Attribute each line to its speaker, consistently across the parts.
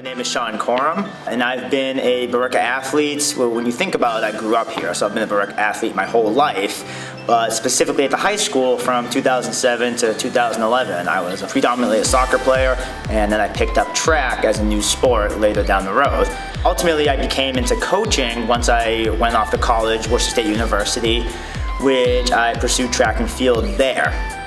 Speaker 1: My name is Shaun Corum, and I've been a Baroque athlete. Well, when you think about it, I grew up here, so I've been a Baroque athlete my whole life. But specifically at the high school from 2007 to 2011, I was predominantly a soccer player, and then I picked up track as a new sport later down the road. Ultimately, I became into coaching once I went off to college, Worcester State University, which I pursued track and field there.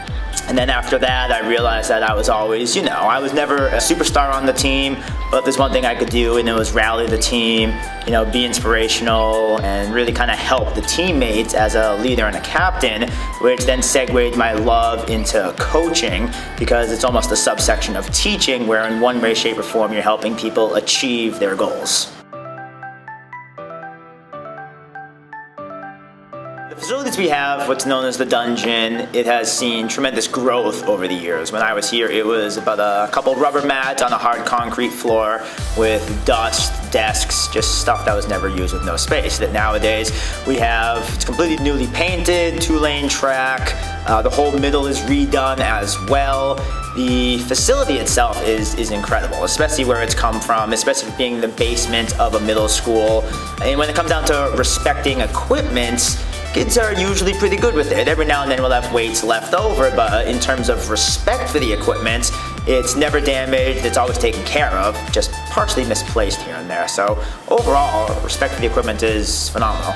Speaker 1: And then after that, I realized that I was always, I was never a superstar on the team, but there's one thing I could do, and it was rally the team, be inspirational, and really kind of help the teammates as a leader and a captain, which then segued my love into coaching, because it's almost a subsection of teaching, where in one way, shape, or form, you're helping people achieve their goals. The facilities we have, what's known as the dungeon, it has seen tremendous growth over the years. When I was here, it was about a couple rubber mats on a hard concrete floor with dust, desks, just stuff that was never used with no space. That nowadays we have, it's completely newly painted, 2-lane track, the whole middle is redone as well. The facility itself is incredible, especially where it's come from, especially being the basement of a middle school. And when it comes down to respecting equipment, kids are usually pretty good with it. Every now and then we'll have weights left over, but in terms of respect for the equipment, it's never damaged, it's always taken care of, just partially misplaced here and there. So overall, respect for the equipment is phenomenal.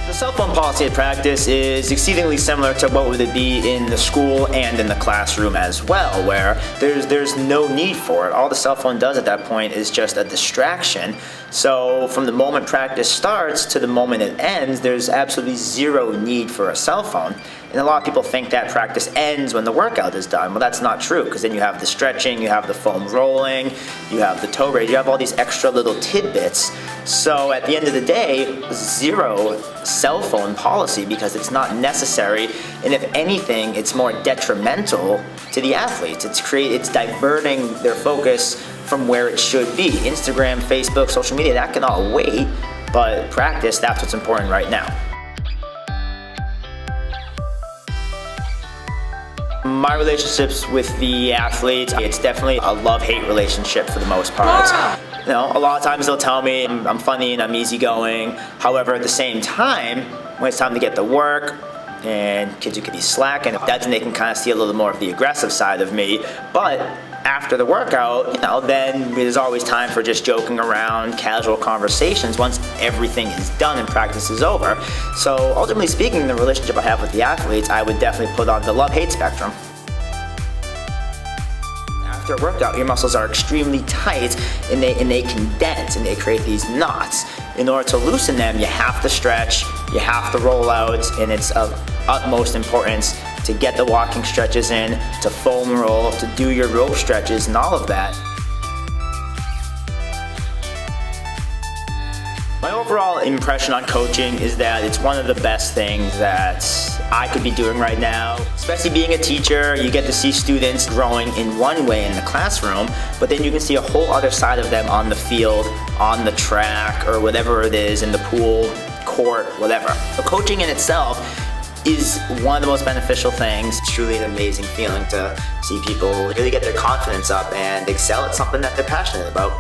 Speaker 1: The cell phone policy at practice is exceedingly similar to what would it be in the school and in the classroom as well, where there's no need for it. All the cell phone does at that point is just a distraction. So from the moment practice starts to the moment it ends, there's absolutely zero need for a cell phone. And a lot of people think that practice ends when the workout is done. Well, that's not true, because then you have the stretching, you have the foam rolling, you have the toe raise, you have all these extra little tidbits. So at the end of the day, zero cell phone policy, because it's not necessary, and if anything, it's more detrimental to the athletes. It's diverting their focus from where it should be. Instagram, Facebook, social media, that can all wait, but practice, that's what's important right now. My relationships with the athletes, it's definitely a love-hate relationship for the most part. A lot of times they'll tell me I'm funny and I'm easygoing. However, at the same time, when it's time to get to work, and kids who can be slacking, that's when they can kind of see a little more of the aggressive side of me. But after the workout, then there's always time for just joking around, casual conversations once everything is done and practice is over. So ultimately speaking, the relationship I have with the athletes, I would definitely put on the love-hate spectrum. After a workout, your muscles are extremely tight, and they condense and they create these knots. In order to loosen them, you have to stretch, you have to roll out, and it's of utmost importance to get the walking stretches in, to foam roll, to do your rope stretches, and all of that. My overall impression on coaching is that it's one of the best things that I could be doing right now. Especially being a teacher, you get to see students growing in one way in the classroom, but then you can see a whole other side of them on the field, on the track, or whatever it is, in the pool, court, whatever. So coaching in itself is one of the most beneficial things. It's truly an amazing feeling to see people really get their confidence up and excel at something that they're passionate about.